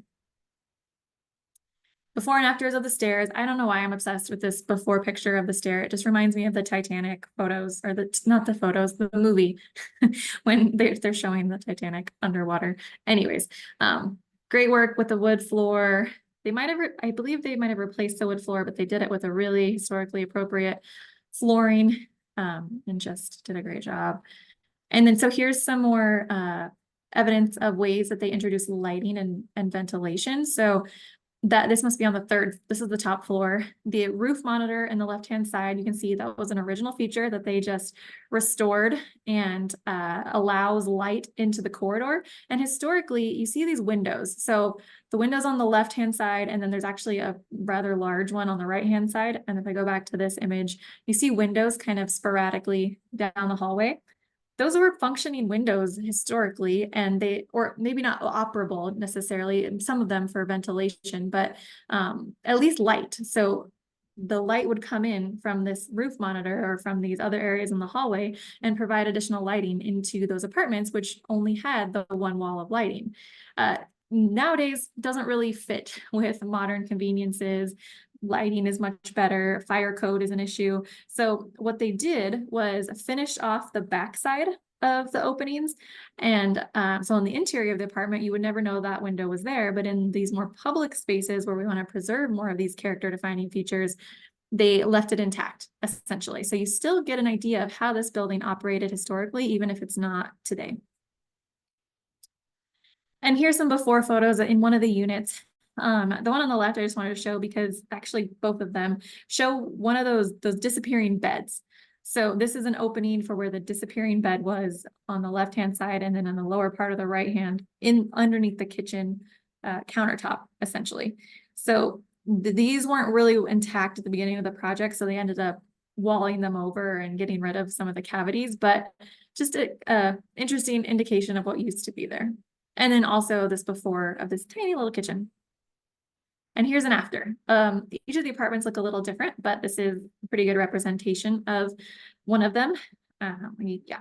Before and afters of the stairs. I don't know why I'm obsessed with this before picture of the stair. It just reminds me of the Titanic photos, or not the photos, the movie when they're showing the Titanic underwater. Anyways, great work with the wood floor. I believe they might have replaced the wood floor, but they did it with a really historically appropriate flooring, and just did a great job. And then so here's some more evidence of ways that they introduce lighting and ventilation. So this must be on the third, this is the top floor. The roof monitor in the left-hand side, you can see that was an original feature that they just restored and allows light into the corridor. And historically, you see these windows. So the windows on the left-hand side, and then there's actually a rather large one on the right-hand side. And if I go back to this image, you see windows kind of sporadically down the hallway. Those were functioning windows historically, and or maybe not operable necessarily, and some of them for ventilation, but at least light. So the light would come in from this roof monitor or from these other areas in the hallway and provide additional lighting into those apartments, which only had the one wall of lighting. Nowadays doesn't really fit with modern conveniences. Lighting is much better. Fire code is an issue. So what they did was finish off the backside of the openings. And so in the interior of the apartment, you would never know that window was there. But in these more public spaces where we want to preserve more of these character defining features, they left it intact, essentially. So you still get an idea of how this building operated historically, even if it's not today. And here's some before photos in one of the units. The one on the left, I just wanted to show because actually both of them show one of those disappearing beds. So this is an opening for where the disappearing bed was on the left-hand side, and then in the lower part of the right hand, underneath the kitchen countertop, essentially. So these weren't really intact at the beginning of the project, so they ended up walling them over and getting rid of some of the cavities, but just a interesting indication of what used to be there. And then also this before of this tiny little kitchen. And here's an after. Each of the apartments look a little different, but this is a pretty good representation of one of them. Yeah.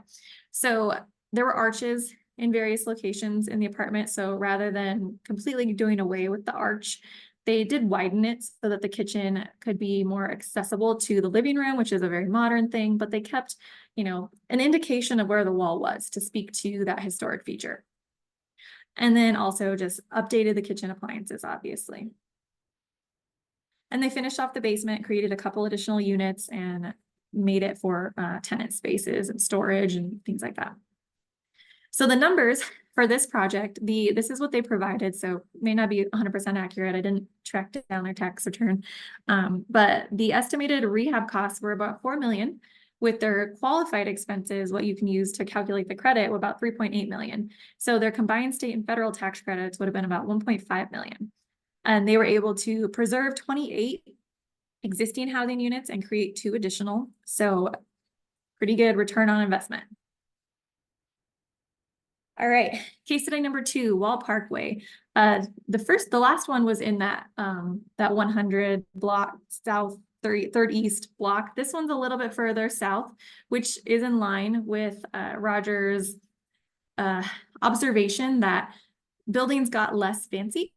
So there were arches in various locations in the apartment. So rather than completely doing away with the arch, they did widen it so that the kitchen could be more accessible to the living room, which is a very modern thing, but they kept, you know, an indication of where the wall was to speak to that historic feature. And then also just updated the kitchen appliances, obviously. And they finished off the basement, created a couple additional units, and made it for tenant spaces and storage and things like that. So the numbers for this project, this is what they provided, so it may not be 100% accurate. I didn't track down their tax return, but the estimated rehab costs were about $4 million. With their qualified expenses, what you can use to calculate the credit, were about $3.8 million. So their combined state and federal tax credits would have been about $1.5 million. And they were able to preserve 28 existing housing units and create 2 additional. So pretty good return on investment. All right, case study number 2, Wall Parkway. The last one was in that 100 block south, third east block. This one's a little bit further south, which is in line with Roger's observation that buildings got less fancy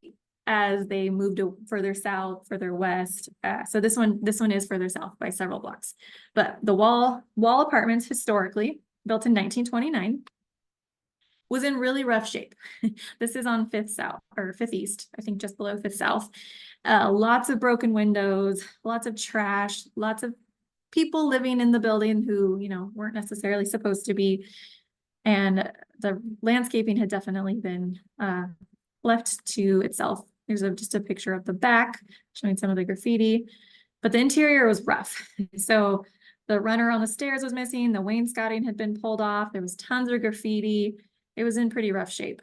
as they moved further south, further west. So this one is further south by several blocks. But the wall apartments, historically built in 1929, was in really rough shape. This is on 5th South or 5th East, I think just below 5th South. Lots of broken windows, lots of trash, lots of people living in the building who, you know, weren't necessarily supposed to be. And the landscaping had definitely been left to itself. There's just a picture of the back showing some of the graffiti, but the interior was rough. So the runner on the stairs was missing. The wainscoting had been pulled off. There was tons of graffiti. It was in pretty rough shape.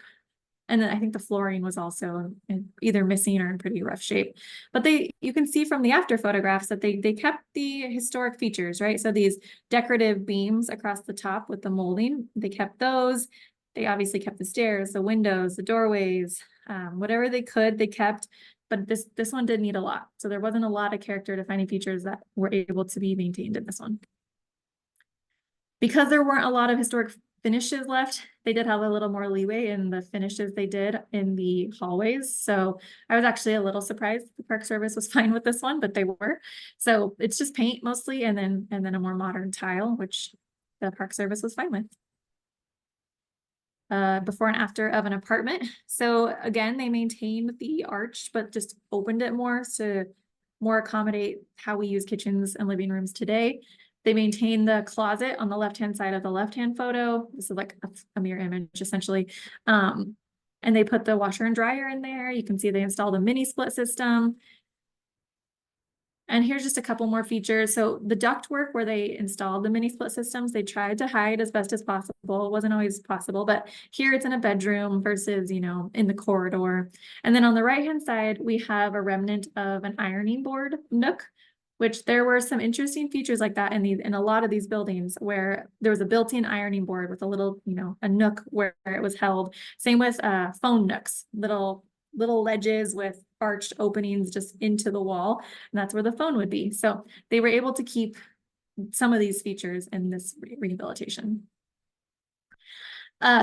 And then I think the flooring was also either missing or in pretty rough shape. But you can see from the after photographs that they kept the historic features, right? So these decorative beams across the top with the molding, they kept those. They obviously kept the stairs, the windows, the doorways, whatever they could, they kept. But this one did need a lot. So there wasn't a lot of character defining features that were able to be maintained in this one. Because there weren't a lot of historic finishes left, they did have a little more leeway in the finishes they did in the hallways. So I was actually a little surprised the Park Service was fine with this one, but they were. So it's just paint mostly, and then a more modern tile, which the Park Service was fine with. Before and after of an apartment. So again, they maintained the arch, but just opened it more to more accommodate how we use kitchens and living rooms today. They maintained the closet on the left-hand side of the left-hand photo. This is like a mirror image, essentially. And they put the washer and dryer in there. You can see they installed a mini split system. And here's just a couple more features. So the ductwork where they installed the mini split systems, they tried to hide as best as possible. It wasn't always possible, but here it's in a bedroom versus, you know, in the corridor. And then on the right-hand side, we have a remnant of an ironing board nook, which there were some interesting features like that in a lot of these buildings where there was a built-in ironing board with a little, you know, a nook where it was held. Same with phone nooks, little ledges with arched openings just into the wall, and that's where the phone would be. So they were able to keep some of these features in this rehabilitation.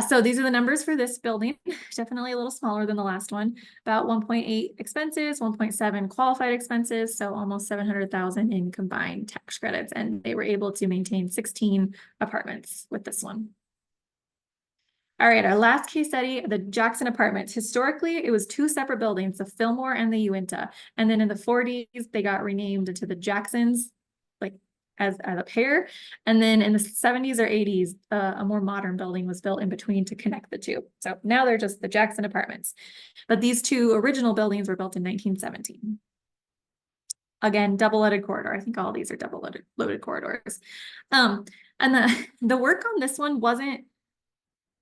So these are the numbers for this building. Definitely a little smaller than the last one. About 1.8 expenses, 1.7 qualified expenses, so almost 700,000 in combined tax credits, and they were able to maintain 16 apartments with this one. All right, our last case study, the Jackson Apartments. Historically, it was 2 separate buildings, the Fillmore and the Uinta. And then in the 40s, they got renamed into the Jacksons, like as a pair. And then in the 70s or 80s, a more modern building was built in between to connect the two. So now they're just the Jackson Apartments. But these 2 original buildings were built in 1917. Again, double-loaded corridor. I think all these are double-loaded corridors. And the work on this one wasn't,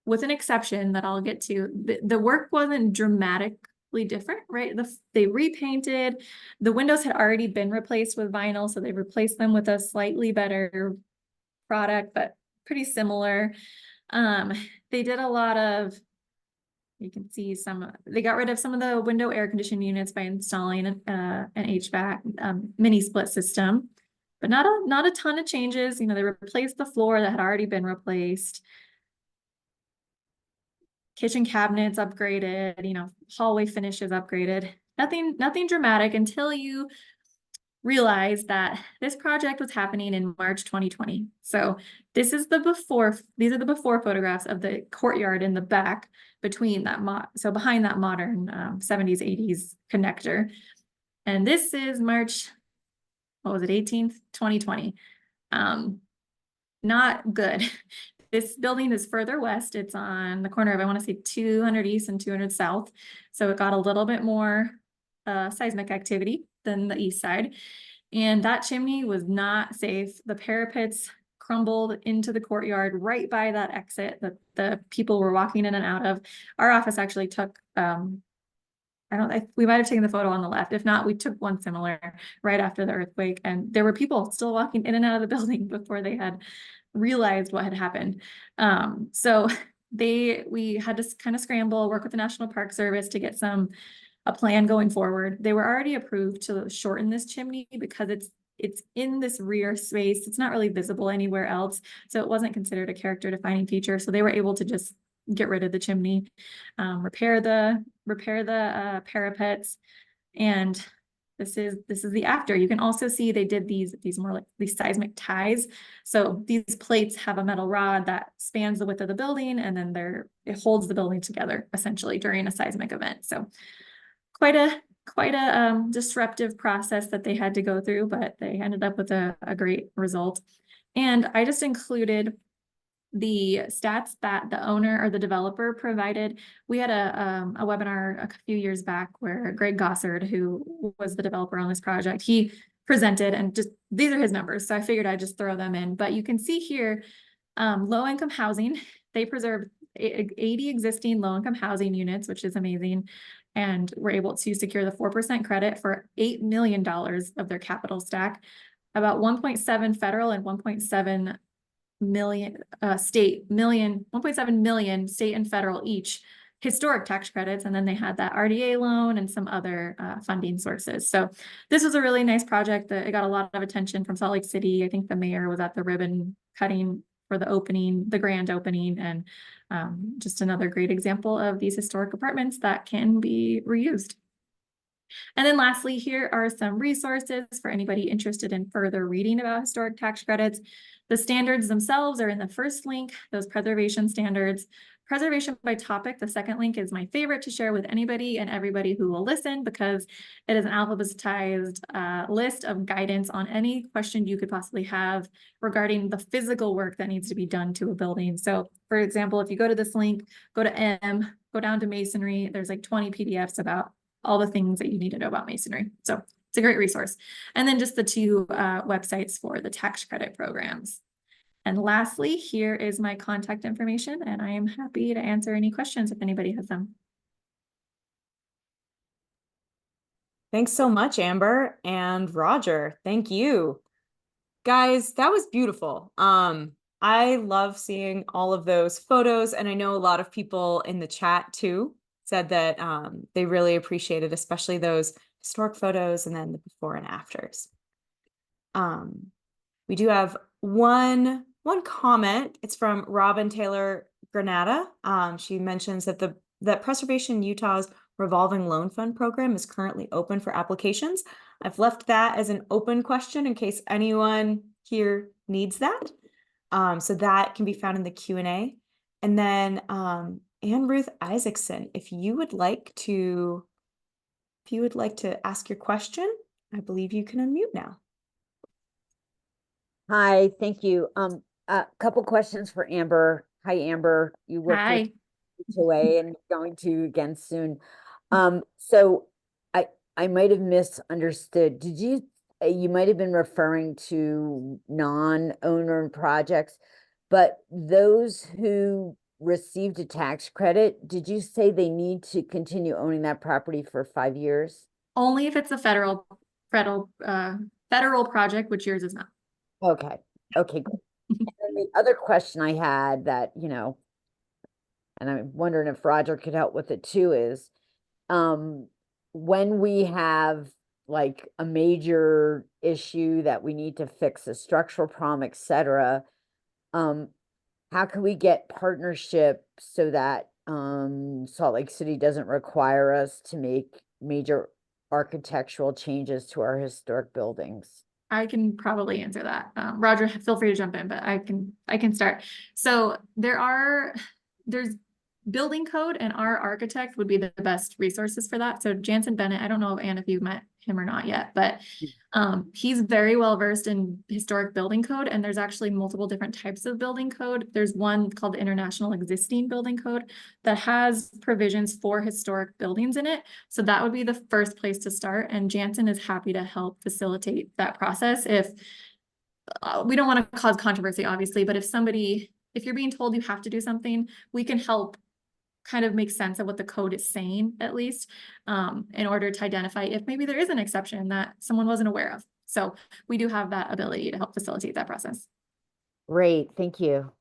with an exception that I'll get to, the work wasn't dramatically different, right? They repainted, the windows had already been replaced with vinyl, so they replaced them with a slightly better product, but pretty similar. They did a lot of, you can see they got rid of some of the window air conditioning units by installing an HVAC mini split system, but not a ton of changes. You know, they replaced the floor that had already been replaced. Kitchen cabinets upgraded, you know, hallway finishes upgraded. Nothing dramatic until you realize that this project was happening in March 2020. So this is these are the before photographs of the courtyard in the back between that behind that modern 70s, 80s connector. And this is March, what was it, 18th, 2020. Not good. This building is further west. It's on the corner of, I want to say 200 East and 200 South. So it got a little bit more seismic activity than the east side. And that chimney was not safe. The parapets crumbled into the courtyard right by that exit that the people were walking in and out of. Our office actually took, we might have taken the photo on the left. If not, we took one similar right after the earthquake. And there were people still walking in and out of the building before they had realized what had happened. So we had to kind of scramble, work with the National Park Service to get a plan going forward. They were already approved to shorten this chimney because it's in this rear space. It's not really visible anywhere else. So it wasn't considered a character defining feature. So they were able to just get rid of the chimney, repair the parapets, and this is the after. You can also see they did these more like these seismic ties. So these plates have a metal rod that spans the width of the building, and then it holds the building together essentially during a seismic event. So quite a disruptive process that they had to go through, but they ended up with a great result. And I just included the stats that the owner or the developer provided. We had a webinar a few years back where Greg Gossard, who was the developer on this project, he presented, and just these are his numbers. So I figured I'd just throw them in. But you can see here, low-income housing, they preserved 80 existing low-income housing units, which is amazing. And were able to secure the 4% credit for $8 million of their capital stack, about 1.7 federal and 1.7 million state, 1.7 million state and federal each historic tax credits. And then they had that RDA loan and some other funding sources. So this was a really nice project that it got a lot of attention from Salt Lake City. I think the mayor was at the ribbon cutting for the opening, the grand opening, and just another great example of these historic apartments that can be reused. And then lastly, here are some resources for anybody interested in further reading about historic tax credits. The standards themselves are in the first link, those preservation standards. Preservation by topic, the second link, is my favorite to share with anybody and everybody who will listen, because it is an alphabetized list of guidance on any question you could possibly have regarding the physical work that needs to be done to a building. So for example, if you go to this link, go to M, go down to masonry, there's like 20 PDFs about all the things that you need to know about masonry. So it's a great resource. And then just the two websites for the tax credit programs. And lastly, here is my contact information, and I am happy to answer any questions if anybody has them. Thanks so much, Amber and Roger. Thank you. Guys, that was beautiful. I love seeing all of those photos, and I know a lot of people in the chat too said that they really appreciated, especially those historic photos and then the before and afters. We do have one comment. It's from Robin Taylor Granada. She mentions that that Preservation Utah's revolving loan fund program is currently open for applications. I've left that as an open question in case anyone here needs that. So that can be found in the Q&A. And then Ann Ruth Isaacson, if you would like to ask your question, I believe you can unmute now. Hi, thank you. A couple questions for Amber. Hi, Amber. You worked Hi. with HOA and going to again soon. So I might have misunderstood. Did you might have been referring to non-owner projects, but those who received a tax credit, did you say they need to continue owning that property for 5 years? Only if it's a federal project, which yours is not. Okay, good. And then the other question I had that, and I'm wondering if Roger could help with it too, is when we have like a major issue that we need to fix, a structural problem, etc., how can we get partnership so that Salt Lake City doesn't require us to make major architectural changes to our historic buildings? I can probably answer that. Roger, feel free to jump in, but I can start. So there's building code, and our architect would be the best resources for that. So Jansen Bennett, I don't know, Anne, if you've met him or not yet, but he's very well versed in historic building code, and there's actually multiple different types of building code. There's one called the International Existing Building Code that has provisions for historic buildings in it. So that would be the first place to start, and Jansen is happy to help facilitate that process. If we don't want to cause controversy, obviously, but if you're being told you have to do something, we can help kind of make sense of what the code is saying, at least, in order to identify if maybe there is an exception that someone wasn't aware of. So we do have that ability to help facilitate that process. Great, thank you.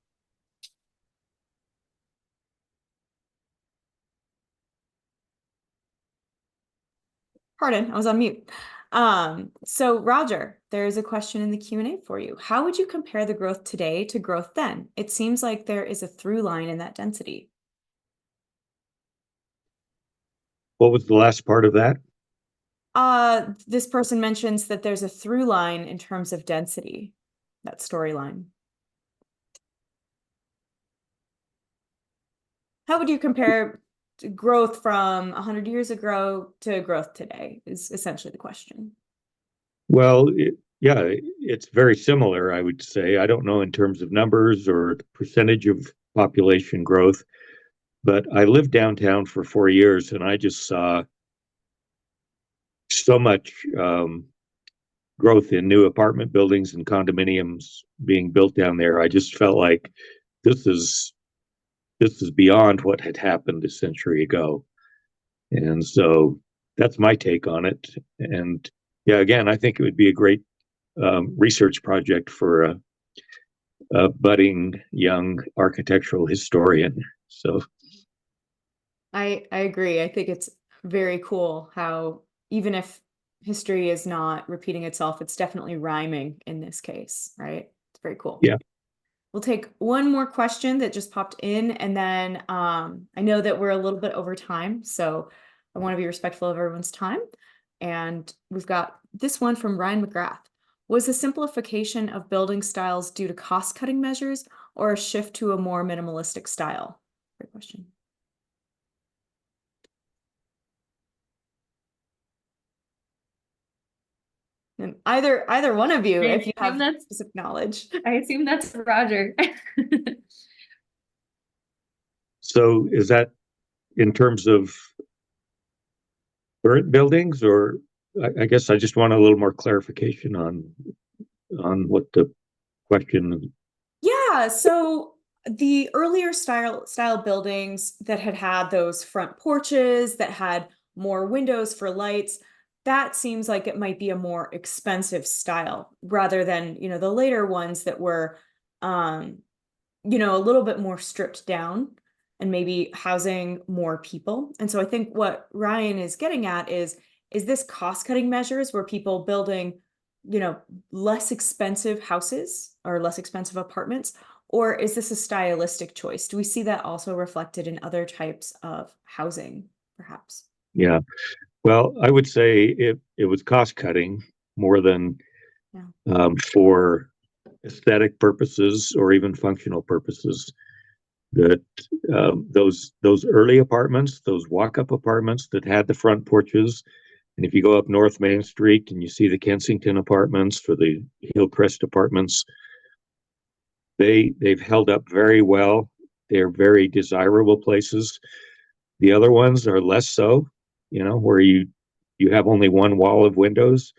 Pardon, I was on mute. So Roger, there's a question in the Q&A for you. How would you compare the growth today to growth then? It seems like there is a through line in that density. What was the last part of that? This person mentions that there's a through line in terms of density, that storyline. How would you compare growth from 100 years ago to growth today is essentially the question. Well, yeah, it's very similar, I would say. I don't know in terms of numbers or the percentage of population growth, but I lived downtown for 4 years and I just saw so much growth in new apartment buildings and condominiums being built down there. I just felt like this is beyond what had happened a century ago. And so that's my take on it. And yeah, again, I think it would be a great research project for a budding young architectural historian. So I agree. I think it's very cool how even if history is not repeating itself, it's definitely rhyming in this case, right? It's very cool. yeah. We'll take one more question that just popped in, and then I know that we're a little bit over time, so I want to be respectful of everyone's time. And we've got this one from Ryan McGrath. Was the simplification of building styles due to cost-cutting measures or a shift to a more minimalistic style? Great question. And either one of you, I if you assume have that's- specific knowledge. I assume that's Roger. So is that in terms of current buildings, or I guess I just want a little more clarification on what the question. Yeah, so the earlier style buildings that had those front porches that had more windows for lights, that seems like it might be a more expensive style rather than, the later ones that were a little bit more stripped down and maybe housing more people. And so I think what Ryan is getting at is this cost-cutting measures where people building less expensive houses or less expensive apartments, or is this a stylistic choice? Do we see that also reflected in other types of housing, perhaps? Yeah, well, I would say it was cost cutting more than for aesthetic purposes or even functional purposes. That those early apartments, those walk-up apartments that had the front porches, and if you go up North Main Street and you see the Kensington apartments for the Hillcrest apartments, they've held up very well. They're very desirable places. The other ones are less so, where you have only one wall of windows.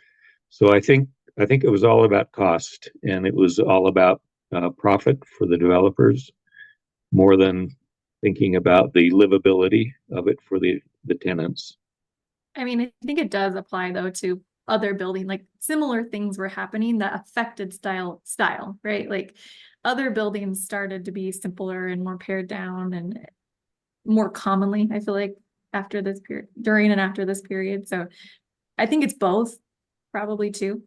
So I think it was all about cost, and it was all about profit for the developers more than thinking about the livability of it for the tenants. I mean, I think it does apply though to other building, like similar things were happening that affected style, right? Like other buildings started to be simpler and more pared down and more commonly, I feel like after this period, during and after this period. So I think it's both, probably too.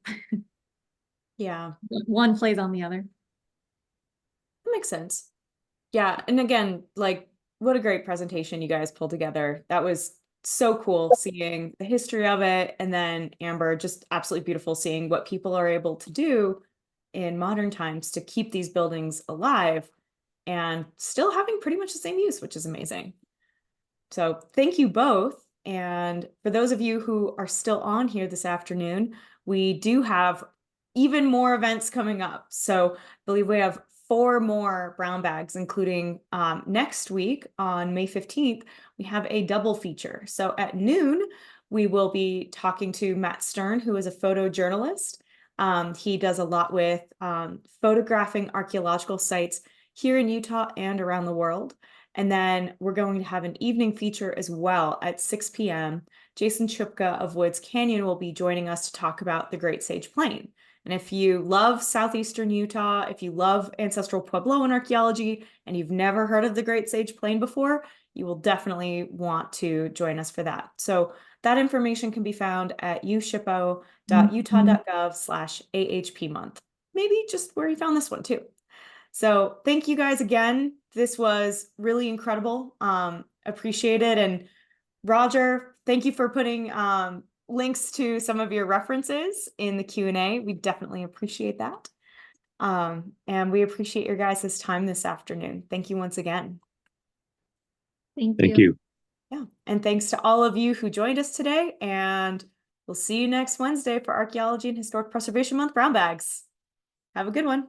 Yeah, One plays on the other. that makes sense. Yeah, and again, like what a great presentation you guys pulled together. That was so cool seeing the history of it, and then Amber, just absolutely beautiful seeing what people are able to do in modern times to keep these buildings alive and still having pretty much the same use, which is amazing. So thank you both. And for those of you who are still on here this afternoon, we do have even more events coming up. So I believe we have 4 more brown bags, including next week on May 15th, we have a double feature. So at noon, we will be talking to Matt Stern, who is a photojournalist. He does a lot with photographing archaeological sites here in Utah and around the world. And then we're going to have an evening feature as well at 6 p.m. Jason Chupka of Woods Canyon will be joining us to talk about the Great Sage Plain. And if you love southeastern Utah, if you love ancestral Puebloan archaeology, and you've never heard of the Great Sage Plain before, you will definitely want to join us for that. So that information can be found at ushippo.utah.gov/AHP month. Maybe just where you found this one too. So thank you guys again. This was really incredible. Appreciate it. And Roger, thank you for putting links to some of your references in the Q&A. We definitely appreciate that. And we appreciate your guys' time this afternoon. Thank you once again. Thank you. Yeah, and thanks to all of you who joined us today, and we'll see you next Wednesday for Archaeology and Historic Preservation Month brown bags. Have a good one.